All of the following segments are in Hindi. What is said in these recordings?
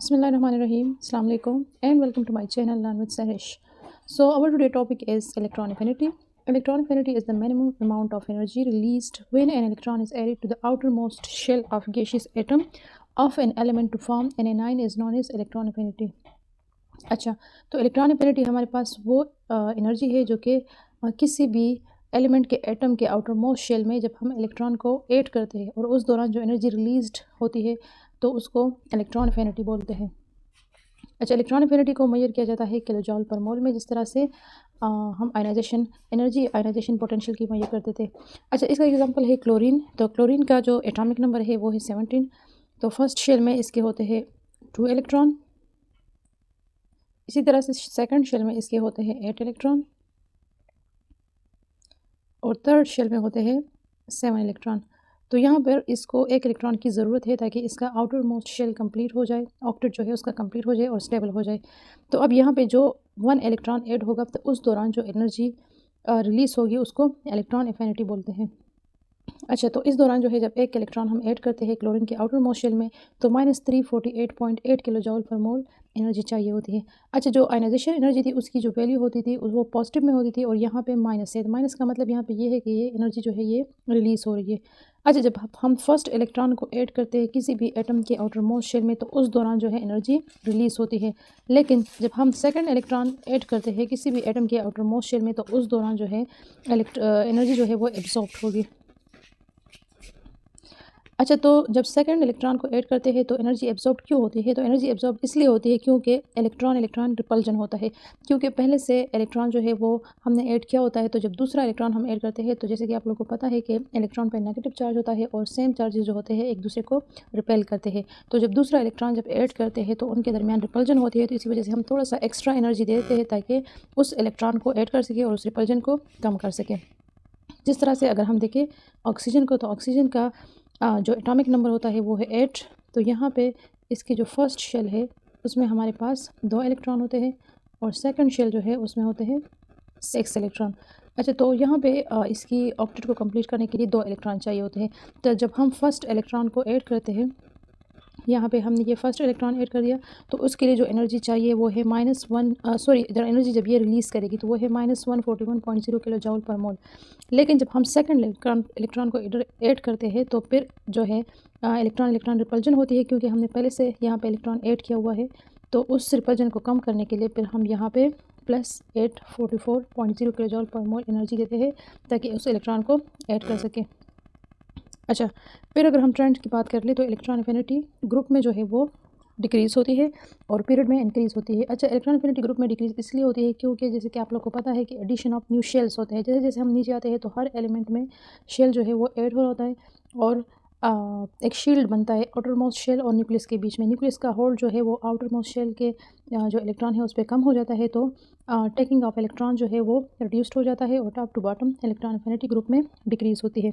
Bismillahirrahmanirrahim. Assalamu alaikum and welcome to my channel Learn with Sarish. So our today topic is electron affinity. Electron affinity is the minimum amount of energy released when an electron is added to the outermost shell of gaseous atom of an element to form an anion is known as electron affinity. अच्छा, तो इलेक्ट्रॉन एफिनिटी हमारे पास वो एनर्जी है जो कि किसी भी एलिमेंट के एटम के आउटर मोस्ट शेल में जब हम इलेक्ट्रॉन को ऐड करते हैं और उस दौरान जो एनर्जी रिलीज्ड होती है तो उसको इलेक्ट्रॉन एफिनिटी बोलते हैं। अच्छा, इलेक्ट्रॉन एफिनिटी को मेजर किया जाता है किलो जॉल पर मोल में, जिस तरह से हम आयनाइजेशन एनर्जी आयनाइजेशन पोटेंशियल की मेजर करते थे। अच्छा, इसका एग्जांपल है क्लोरीन। तो क्लोरीन का जो एटॉमिक नंबर है वो है 17। तो फर्स्ट शेल में इसके होते हैं 2 इलेक्ट्रॉन, इसी तरह से सेकंड शेल में इसके होते हैं 8 इलेक्ट्रॉन और थर्ड शेल में होते हैं 7 इलेक्ट्रॉन। तो यहाँ पर इसको 1 इलेक्ट्रॉन की ज़रूरत है ताकि इसका आउटर मोस्ट शेल कंप्लीट हो जाए, ऑक्टेट जो है उसका कंप्लीट हो जाए और स्टेबल हो जाए। तो अब यहाँ पे जो 1 इलेक्ट्रॉन ऐड होगा तो उस दौरान जो एनर्जी रिलीज़ होगी उसको इलेक्ट्रॉन एफिनिटी बोलते हैं। अच्छा, तो इस दौरान जो है जब 1 इलेक्ट्रॉन हम ऐड करते हैं क्लोरीन के आउटर मोस्ट शेल में तो -348.8 किलो जॉल पर मोल एनर्जी चाहिए होती है। अच्छा, जो आयनाइजेशन एनर्जी थी उसकी जो वैल्यू होती थी वो पॉजिटिव में होती थी और यहाँ पे माइनस है। माइनस का मतलब यहाँ पे ये है कि ये एनर्जी जो है ये रिलीज़ हो रही है। अच्छा, जब हम फर्स्ट इलेक्ट्रॉन को ऐड करते हैं किसी भी एटम के आउटर मोस्ट शेल में तो उस दौरान जो है एनर्जी रिलीज़ होती है, लेकिन जब हम सेकंड इलेक्ट्रॉन ऐड करते हैं किसी भी एटम के आउटर मोस्ट शेल में तो उस दौरान जो है एनर्जी जो है वो एब्जॉर्ब होगी। अच्छा, तो जब सेकंड इलेक्ट्रॉन को ऐड करते हैं तो एनर्जी एब्जॉर्ब क्यों होती है? तो एनर्जी एब्जॉर्ब इसलिए होती है क्योंकि इलेक्ट्रॉन इलेक्ट्रॉन रिपल्जन होता है। क्योंकि पहले से इलेक्ट्रॉन जो है वो हमने ऐड किया होता है, तो जब दूसरा इलेक्ट्रॉन हम ऐड करते हैं तो जैसे कि आप लोगों को पता है कि इलेक्ट्रॉन पर नेगेटिव चार्ज होता है और सेम चार्जेस जो होते हैं एक दूसरे को रिपेल करते हैं। तो जब दूसरा इलेक्ट्रॉन जब ऐड करते हैं तो उनके दरमियान रिपल्जन होती है, तो इसी वजह से हम थोड़ा सा एक्स्ट्रा एनर्जी दे देते हैं ताकि उस इलेक्ट्रॉन को ऐड कर सकें और उस रिपल्जन को कम कर सकें। जिस तरह से अगर हम देखें ऑक्सीजन को, तो ऑक्सीजन का जो एटॉमिक नंबर होता है वो है 8। तो यहाँ पे इसकी जो फर्स्ट शेल है उसमें हमारे पास 2 इलेक्ट्रॉन होते हैं और सेकंड शेल जो है उसमें होते हैं 6 इलेक्ट्रॉन। अच्छा, तो यहाँ पे इसकी ऑक्टेट को कंप्लीट करने के लिए 2 इलेक्ट्रॉन चाहिए होते हैं। तो जब हम फर्स्ट इलेक्ट्रॉन को ऐड करते हैं, यहाँ पे हमने ये फर्स्ट इलेक्ट्रॉन ऐड कर दिया तो उसके लिए जो एनर्जी चाहिए वो है जो एनर्जी जब ये रिलीज़ करेगी तो वो है -141.0 किलो जॉल पर मोल। लेकिन जब हम सेकंड इलेक्ट्रॉन को इधर ऐड करते हैं तो फिर जो है इलेक्ट्रॉन रिपल्जन होती है, क्योंकि हमने पहले से यहाँ पे इलेक्ट्रॉन ऐड किया हुआ है। तो उस रिपल्जन को कम करने के लिए फिर हम यहाँ पे +844.0 किलो जॉल पर मोल एनर्जी देते हैं ताकि उस इलेक्ट्रॉन को ऐड कर सकें। अच्छा, फिर अगर हम ट्रेंड की बात कर लें तो इलेक्ट्रॉन एफिनिटी ग्रुप में जो है वो डिक्रीज़ होती है और पीरियड में इंक्रीज़ होती है। अच्छा, इलेक्ट्रॉन एफिनिटी ग्रुप में डिक्रीज़ इसलिए होती है क्योंकि जैसे कि आप लोग को पता है कि एडिशन ऑफ न्यू शेल्स होते हैं। जैसे जैसे हम नीचे आते हैं तो हर एलिमेंट में शेल जो है वो ऐड हो होता है और एक शील्ड बनता है आउटर मोस्ट शेल और न्यूक्लियस के बीच में। न्यूक्लियस का होल्ड जो है वो आउटर मोस्ट शेल के जो इलेक्ट्रॉन है उस पर कम हो जाता है, तो टेकिंग ऑफ इलेक्ट्रॉन जो है वो रिड्यूस्ड हो जाता है और top to bottom electron affinity group में डिक्रीज़ होती है।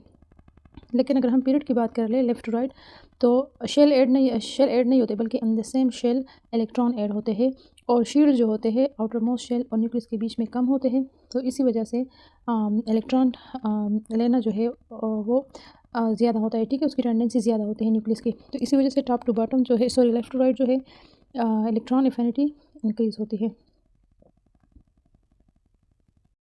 लेकिन अगर हम पीरियड की बात कर ले लेफ़्ट टू राइट तो शेल ऐड नहीं होते, बल्कि in the same shell electron add होते हैं और शील्ड जो होते हैं आउटर मोस्ट शेल और न्यूक्लियस के बीच में कम होते हैं। तो इसी वजह से इलेक्ट्रॉन लेना जो है वो ज़्यादा होता है, ठीक है, उसकी टेंडेंसी ज़्यादा होती है न्यूक्लियस की। तो इसी वजह से टॉप टू बॉटम जो है लेफ़्ट टू राइट जो है इलेक्ट्रॉन एफिनिटी इंक्रीज़ होती है।